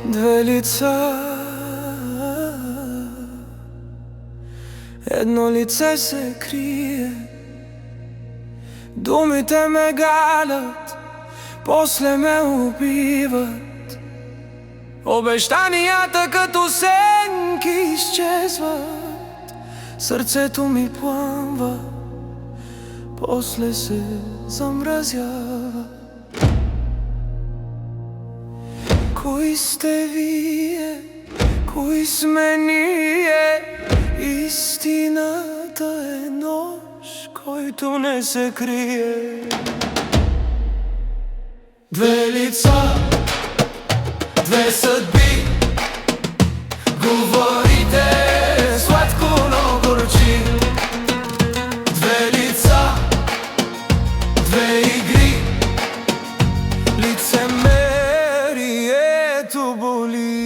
Две лица, едно лице се крие. Думите ме галят, после ме убиват. Обещанията като сенки изчезват. Сърцето ми пламва, после се замразява. Кои сте вие, кои сме ние? Истината е нож, който не се крие. Две лица, две съдби, говорите сладко, но горчи. Две лица, две игри, лицемерието боли.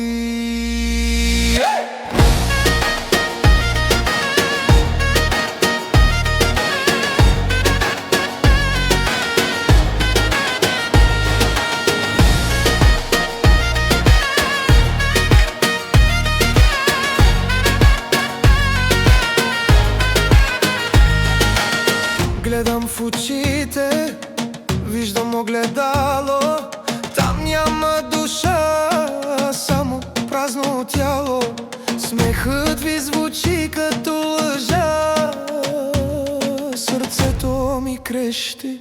Гледам в очите, виждам огледало. Там няма душа, само празно тяло. Смехът ви звучи като лъжа. Сърцето ми крещи,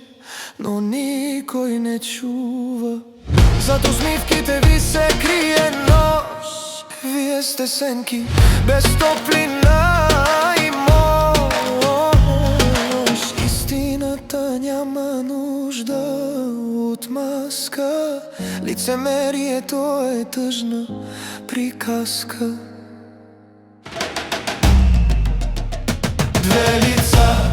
но никой не чува. Зад усмивките ви се крие нож. Вие сте сенки без топлина и мощ. Истината няма нужда от маска. Лицемерието е тъжна приказка. Две лица,